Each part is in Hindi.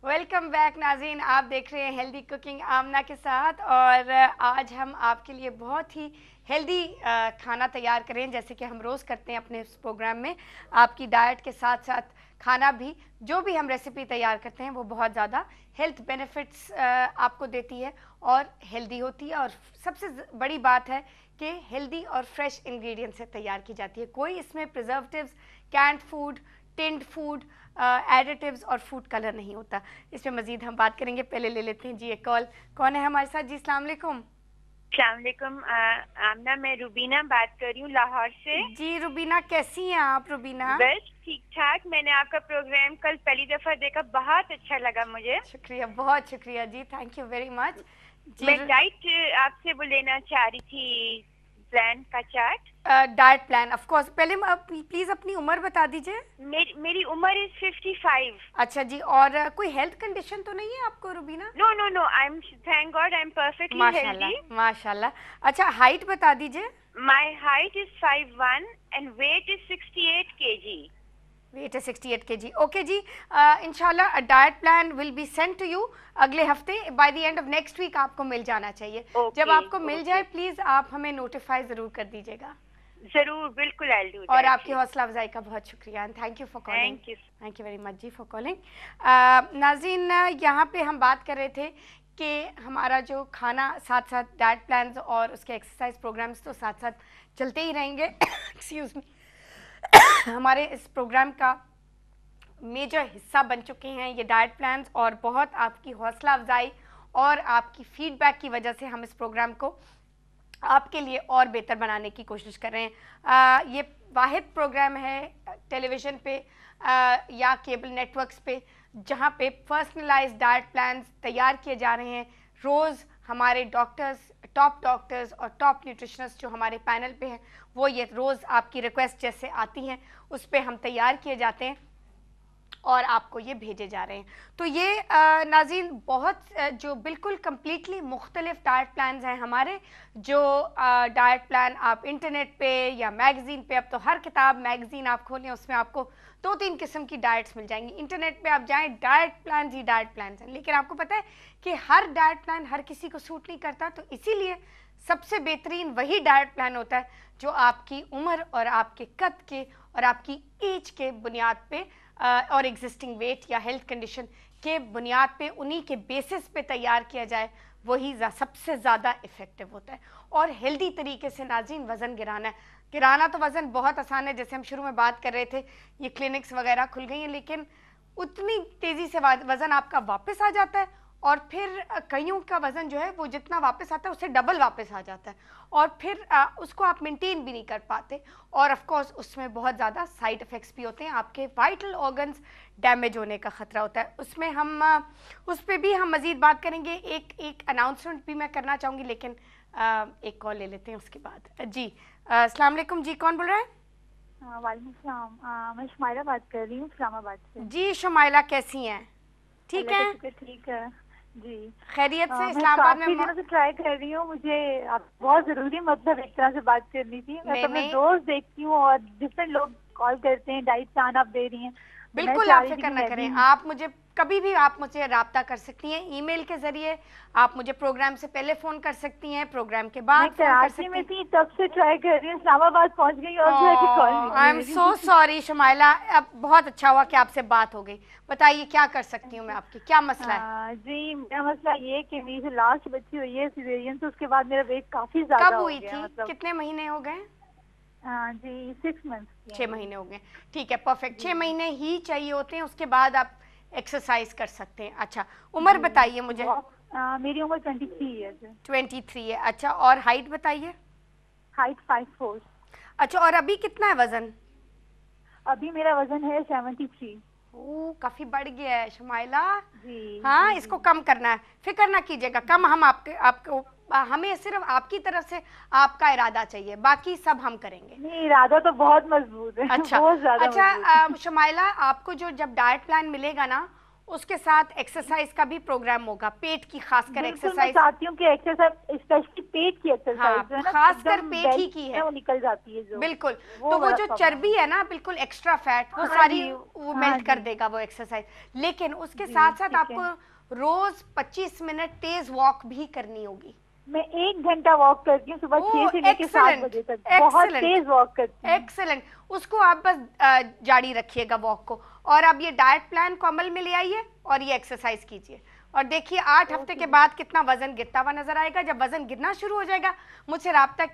वेलकम बैक नाज़रीन, आप देख रहे हैं हेल्दी कुकिंग आमना के साथ। और आज हम आपके लिए बहुत ही हेल्दी खाना तैयार करें, जैसे कि हम रोज़ करते हैं अपने इस प्रोग्राम में। आपकी डाइट के साथ साथ खाना भी, जो भी हम रेसिपी तैयार करते हैं वो बहुत ज़्यादा हेल्थ बेनिफिट्स आपको देती है और हेल्दी होती है। और सबसे बड़ी बात है कि हेल्दी और फ्रेश इंग्रेडिएंट से तैयार की जाती है। कोई इसमें preservatives, canned food, tinned food, additives और फूड कलर नहीं होता। इस पर मज़ीद हम बात करेंगे। पहले ले लेते हैं जी एक कॉल। कौन है हमारे साथ जी? अस्सलाम वालेकुम। अस्सलाम वालेकुम आमना, मैं रुबीना बात कर रही हूँ लाहौर से। जी रुबीना, कैसी हैं आप रुबीना? बस ठीक ठाक। मैंने आपका प्रोग्राम कल पहली दफा देखा, बहुत अच्छा लगा मुझे। शुक्रिया, बहुत शुक्रिया जी, थैंक यू वेरी मच जी। मैं डाइट आपसे वो लेना चाह रही थी, प्लान का chart. Diet plan of course. पहले प्लीज अपनी उम्र बता दीजिए। मेरी उम्र इज 55। अच्छा जी, और कोई हेल्थ कंडीशन तो नहीं है आपको Rubina? No no no, I am, thank God, I am perfectly healthy. माशाल्लाह। अच्छा, हाइट बता दीजिए। My height is 5'1" and weight is 68 kg। Weight है 68 kg। ओके जी, इंशाल्लाह diet plan will be send to you अगले हफ्ते। By the end of next week आपको मिल जाना चाहिए। जब आपको मिल जाए प्लीज आप हमें नोटिफाई जरूर कर दीजिएगा। जरूर, बिल्कुल आई डू। और आपकी हौसला अफजाई का बहुत शुक्रिया। Thank you for calling. Thank you very much जी फॉर कॉलिंग। नाज़रीन, यहाँ पे हम बात कर रहे थे कि हमारा जो खाना साथ साथ डाइट प्लान्स और उसके एक्सरसाइज प्रोग्राम्स तो साथ साथ चलते ही रहेंगे। Excuse me. हमारे इस प्रोग्राम का मेजर हिस्सा बन चुके हैं ये डाइट प्लान्स, और बहुत आपकी हौसला अफजाई और आपकी फीडबैक की वजह से हम इस प्रोग्राम को आपके लिए और बेहतर बनाने की कोशिश कर रहे हैं। ये वाहिद प्रोग्राम है टेलीविज़न पे या केबल नेटवर्क्स पे जहाँ पे पर्सनलाइज्ड डाइट प्लान्स तैयार किए जा रहे हैं। रोज़ हमारे डॉक्टर्स, टॉप डॉक्टर्स और टॉप न्यूट्रिशनिस्ट जो हमारे पैनल पे हैं, वो ये रोज़ आपकी रिक्वेस्ट जैसे आती हैं उस पर हम तैयार किए जाते हैं और आपको ये भेजे जा रहे हैं। तो ये नाज़रीन बहुत जो बिल्कुल कम्प्लीटली मुख्तलिफ डाइट प्लान्स हैं हमारे, जो डाइट प्लान आप इंटरनेट पे या मैगज़ीन पे, अब तो हर किताब मैगज़ीन आप खोलें उसमें आपको 2-3 किस्म की डाइट्स मिल जाएंगी। इंटरनेट पे आप जाएं, डाइट प्लान्स ही डाइट प्लान्स हैं। लेकिन आपको पता है कि हर डाइट प्लान हर किसी को सूट नहीं करता, तो इसीलिए सबसे बेहतरीन वही डाइट प्लान होता है जो आपकी उम्र और आपके कद के और आपकी एज के बुनियाद पे और एग्जिस्टिंग वेट या हेल्थ कंडीशन के बुनियाद पे, उन्हीं के बेसिस पे तैयार किया जाए, वही सबसे ज़्यादा इफ़ेक्टिव होता है। और हेल्दी तरीके से नाज़रीन वज़न गिराना तो वज़न बहुत आसान है। जैसे हम शुरू में बात कर रहे थे, ये क्लिनिक्स वगैरह खुल गई हैं, लेकिन उतनी तेज़ी से वज़न आपका वापस आ जाता है, और फिर कईयों का वज़न जो है वो जितना वापस आता है उससे डबल वापस आ जाता है, और फिर उसको आप मेंटेन भी नहीं कर पाते। और ऑफ कोर्स उसमें बहुत ज़्यादा साइड इफ़ेक्ट्स भी होते हैं, आपके वाइटल ऑर्गन्स डैमेज होने का ख़तरा होता है। उसमें हम उस पर भी हम मज़ीद बात करेंगे। एक अनाउंसमेंट भी मैं करना चाहूँगी, लेकिन एक कॉल ले लेते हैं उसके बाद। जी अस्सलाम वालेकुम जी, कौन बोल रहा है? वालेकुम सलाम, मैं शुमाइला बात कर रही हूँ इस्लामाबाद से। जी शुमाइला, कैसी हैं? ठीक है, ठीक है जी, खैरियत से। इस्लामाबाद में मैं से ट्राई कर रही हूँ। मुझे आप बहुत जरूरी मतलब एक तरह से बात करनी थी। मैं तो मैं रोज देखती हूँ और डिफरेंट लोग कॉल करते हैं, डाइट प्लान आप दे रही हैं। बिल्कुल आप फिक्र ना करें, आप मुझे कभी भी आप मुझे राब्ता कर सकती हैं ईमेल के जरिए, आप मुझे प्रोग्राम से पहले फ़ोन कर सकती हैं, प्रोग्राम के बाद फ़ोन कर सकती हैं। मैं थी तब से ट्राई कर रही हूँ, इस्लामाबाद पहुँच गई और I am so sorry Shumaila. अब बहुत अच्छा हुआ कि आपसे बात हो गई। बताइए क्या कर सकती हूँ मैं आपकी, क्या मसला है? जी मेरा मसला ये कि मेरी जो लास्ट बच्ची हुई है सिजेरियन, तो उसके बाद मेरा वेट काफ़ी ज़्यादा कब हुई थी? कितने महीने हो गए? जी 6 मंथ। 6 महीने हो गए, ठीक है, परफेक्ट। 6 महीने ही चाहिए होते हैं, उसके बाद आप एक्सरसाइज कर सकते हैं। अच्छा, उम्र बताइए मुझे। मेरी उम्र 23 है। 23 है, अच्छा। और हाइट बताइए। हाइट 5'4". अच्छा, और अभी कितना है वजन? अभी मेरा वजन है 73। ओह, काफी बढ़ गया है शुमाइला। जी हाँ जी, इसको कम करना है, फिक्र ना कीजिएगा। कम हम आपको हमें सिर्फ आपकी तरफ से आपका इरादा चाहिए, बाकी सब हम करेंगे। नहीं, इरादा तो बहुत मजबूत है। अच्छा, बहुत ज़्यादा अच्छा शुमाइला, आपको जो जब डाइट प्लान मिलेगा ना, उसके साथ एक्सरसाइज का भी प्रोग्राम होगा, पेट की खासकर एक्सरसाइज। चाहती हूँ कि एक्सरसाइज स्पेशली पेट की एक्सरसाइज जो है ना, खासकर पेट ही की है, वो निकल जाती है जो। बिल्कुल। तो वो जो चर्बी है ना, बिल्कुल एक्स्ट्रा फैट, वो सारी वो मेल्ट कर देगा वो एक्सरसाइज। लेकिन उसके साथ साथ आपको रोज 25 मिनट तेज वॉक भी करनी होगी। मैं 1 घंटा वॉक करती हूँ सुबह 6 से लेकर 7 बजे तक, बहुत तेज वॉक करती हूँ। एक्सेलेंट। उसको आप बस जारी रखिएगा वॉक को, और अब ये डाइट प्लान को अमल में ले आइए और ये एक्सरसाइज कीजिए, और देखिए 8 हफ्ते के बाद कितना वजन गिरता हुआ नजर आएगा। जब वजन गिरना शुरू हो जाएगा मुझसे रब्ता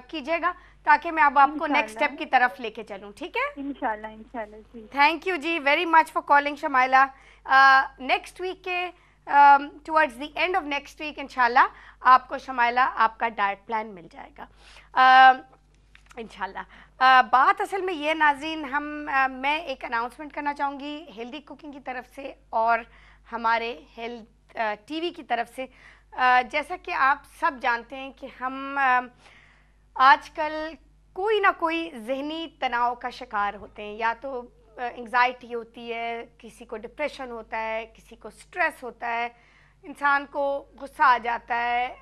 कीजिएगा, ताकि मैं अब आपको नेक्स्ट स्टेप की तरफ लेके चलूं, ठीक है? इंशाल्लाह इंशाल्लाह जी। थैंक यू जी, very much for calling Shamaila. Next week के towards the end of next week इंशाल्लाह आपको शमाइला आपका डाइट प्लान मिल जाएगा इंशाल्लाह। बात असल में ये नाज़रीन, मैं एक अनाउंसमेंट करना चाहूँगी हेल्दी कुकिंग की तरफ से और हमारे हेल्थ टीवी की तरफ से। जैसा कि आप सब जानते हैं कि हम आजकल कोई ना कोई जहनी तनाव का शिकार होते हैं, या तो एंग्जाइटी होती है, किसी को डिप्रेशन होता है, किसी को स्ट्रेस होता है, इंसान को गुस्सा आ जाता है,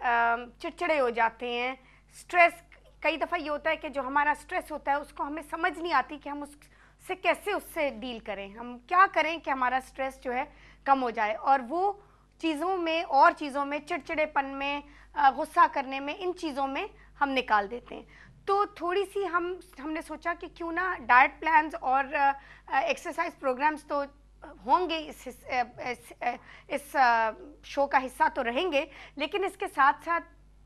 चिड़चिड़े हो जाते हैं। स्ट्रेस कई दफ़ा ये होता है कि जो हमारा स्ट्रेस होता है उसको हमें समझ नहीं आती कि हम उससे कैसे उससे डील करें, हम क्या करें कि हमारा स्ट्रेस जो है कम हो जाए। और वो चीज़ों में चिड़चिड़ेपन में, गुस्सा करने में, इन चीज़ों में हम निकाल देते हैं। तो थोड़ी सी हमने सोचा कि क्यों ना डाइट प्लान्स और एक्सरसाइज प्रोग्राम्स तो होंगे, इस शो का हिस्सा तो रहेंगे, लेकिन इसके साथ साथ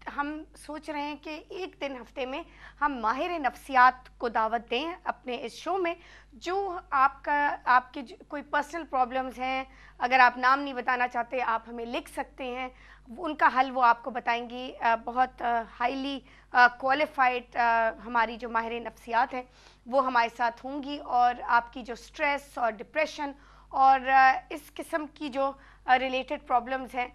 हम सोच रहे हैं कि एक दिन हफ्ते में हम माहिर नफ्सियात को दावत दें अपने इस शो में। जो आपके कोई पर्सनल प्रॉब्लम्स हैं, अगर आप नाम नहीं बताना चाहते आप हमें लिख सकते हैं, उनका हल वो आपको बताएंगी। बहुत हाईली क्वालिफाइड हमारी जो माहिर नफ्सियात हैं वो हमारे साथ होंगी, और आपकी जो स्ट्रेस और डिप्रेशन और इस किस्म की जो रिलेटेड प्रॉब्लम्स हैं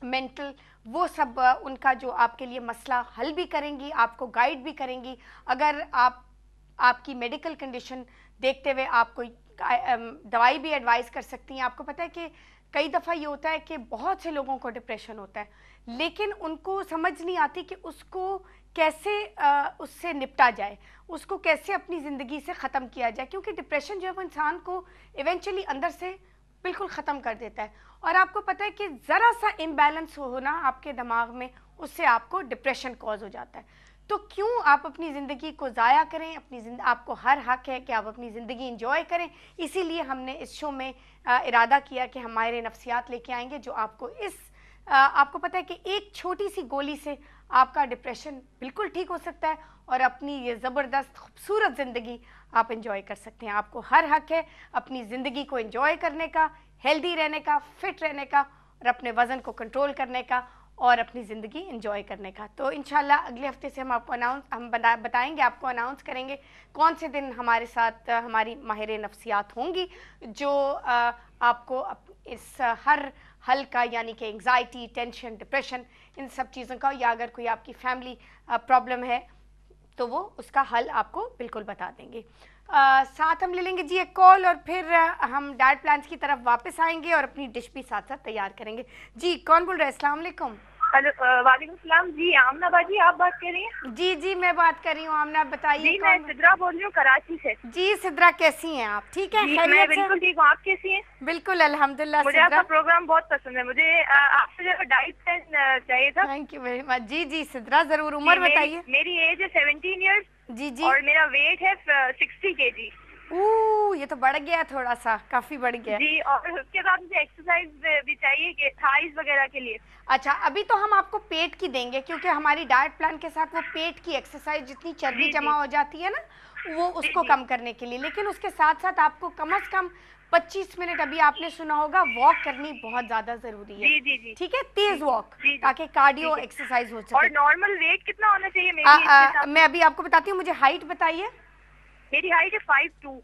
मेंटल, वो सब उनका जो आपके लिए मसला हल भी करेंगी, आपको गाइड भी करेंगी। अगर आपकी मेडिकल कंडीशन देखते हुए आप कोई दवाई भी एडवाइस कर सकती हैं। आपको पता है कि कई दफ़ा ये होता है कि बहुत से लोगों को डिप्रेशन होता है, लेकिन उनको समझ नहीं आती कि उसको कैसे उससे निपटा जाए, उसको कैसे अपनी ज़िंदगी से ख़त्म किया जाए, क्योंकि डिप्रेशन जो है वो इंसान को इवेंचुअली अंदर से बिल्कुल ख़त्म कर देता है। और आपको पता है कि ज़रा सा इम्बैलेंस होना आपके दिमाग में, उससे आपको डिप्रेशन कॉज हो जाता है। तो क्यों आप अपनी ज़िंदगी को ज़ाया करें? आपको हर हक है कि आप अपनी ज़िंदगी इंजॉय करें। इसीलिए हमने इस शो में इरादा किया कि हम माहिर नफ्सियात लेके आएंगे, जो आपको आपको पता है कि एक छोटी सी गोली से आपका डिप्रेशन बिल्कुल ठीक हो सकता है, और अपनी ये ज़बरदस्त खूबसूरत ज़िंदगी आप इंजॉय कर सकते हैं। आपको हर हक है अपनी ज़िंदगी को इंजॉय करने का, हेल्दी रहने का, फिट रहने का, और अपने वज़न को कंट्रोल करने का, और अपनी ज़िंदगी इंजॉय करने का। तो इंशाल्लाह अगले हफ्ते से हम आपको बताएंगे, आपको अनाउंस करेंगे कौन से दिन हमारे साथ हमारी माहिर नफ्सियात होंगी, जो आपको इस हर हल का, यानी कि एंग्जाइटी, टेंशन, डिप्रेशन, इन सब चीज़ों का, या अगर कोई आपकी फैमिली प्रॉब्लम है तो वो उसका हल आपको बिल्कुल बता देंगे। साथ हम ले लेंगे जी एक कॉल, और फिर हम डाइट प्लान्स की तरफ वापस आएंगे और अपनी डिश भी साथ साथ तैयार करेंगे। जी कौन बोल रहे हैं? अस्सलाम वालेकुम। हेलो, वालेकुम सलाम जी। आमना बाजी आप बात कर रही हैं? जी जी मैं बात कर रही हूँ। आमना बताइए। जी मैं सिद्रा बोल रही हूँ कराची से। जी सिद्रा कैसी हैं आप? ठीक है? मैं बिल्कुल ठीक हूँ, आप कैसी हैं? बिल्कुल अल्हम्दुलिल्लाह। मुझे आपका प्रोग्राम बहुत पसंद है। मुझे आपसे जो डाइट प्लान चाहिए था। Thank you very much. जी जी सिद्रा जरूर। उम्र बताइए। मेरी एज है 17 ईयर्स। जी जी। और मेरा वेट है 60 kg। ये तो बढ़ गया, थोड़ा सा काफी बढ़ गया जी। और उसके बाद मुझे एक्सरसाइज भी चाहिए कि थाइस वगैरह के लिए। अच्छा, अभी तो हम आपको पेट की देंगे, क्योंकि हमारी डाइट प्लान के साथ वो पेट की एक्सरसाइज, जितनी चर्बी जमा हो जाती है ना, वो उसको कम करने के लिए। लेकिन उसके साथ साथ आपको कम से कम 25 मिनट, अभी आपने सुना होगा, वॉक करनी बहुत ज्यादा जरूरी है। जी जी जी। ठीक है? तेज वॉक, ताकि कार्डियो एक्सरसाइज हो सके। और नॉर्मल वेट कितना होना चाहिए? मैं अभी आपको बताती हूँ। मुझे हाइट बताइए। मेरी हाइट है 5'2".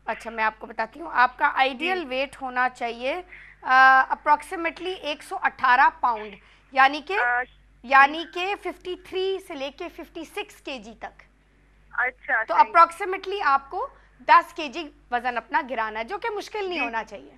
अच्छा, मैं आपको बताती हूँ। आपका आइडियल वेट होना चाहिए अप्रोक्सीमेटली 118 पाउंड, यानी कि 53 से लेके 56 kg तक। अच्छा। तो अप्रोक्सीमेटली आपको 10 kg वजन अपना गिराना है, जो कि मुश्किल नहीं होना चाहिए।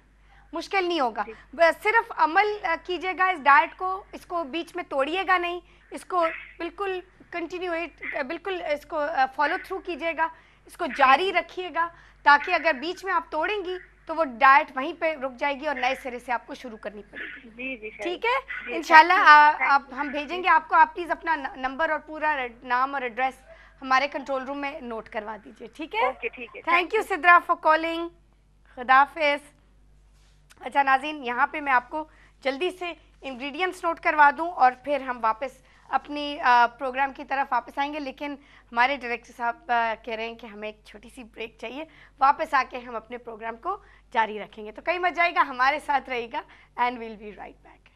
मुश्किल नहीं होगा। सिर्फ अमल कीजिएगा इस डाइट को, इसको बीच में तोड़िएगा नहीं, इसको बिल्कुल बिल्कुल इसको फॉलो थ्रू कीजिएगा, इसको जारी रखिएगा, ताकि अगर बीच में आप तोड़ेंगी तो वो डाइट वहीं पे रुक जाएगी और नए सिरे से आपको शुरू करनी पड़ेगी। जी जी ठीक है, इंशाल्लाह आप हम भेजेंगे आपको। आप प्लीज़ अपना नंबर और पूरा नाम और एड्रेस हमारे कंट्रोल रूम में नोट करवा दीजिए। ठीक है, ओके ठीक है। Thank you Sidra for calling. खुदा हाफिज़। अच्छा नाज़रीन, यहाँ पे मैं आपको जल्दी से इंग्रेडिएंट्स नोट करवा दूँ और फिर हम वापस अपनी प्रोग्राम की तरफ वापस आएंगे, लेकिन हमारे डायरेक्टर साहब कह रहे हैं कि हमें एक छोटी सी ब्रेक चाहिए, वापस आके हम अपने प्रोग्राम को जारी रखेंगे। तो कहीं मत जाएगा, हमारे साथ रहेगा and will be right back.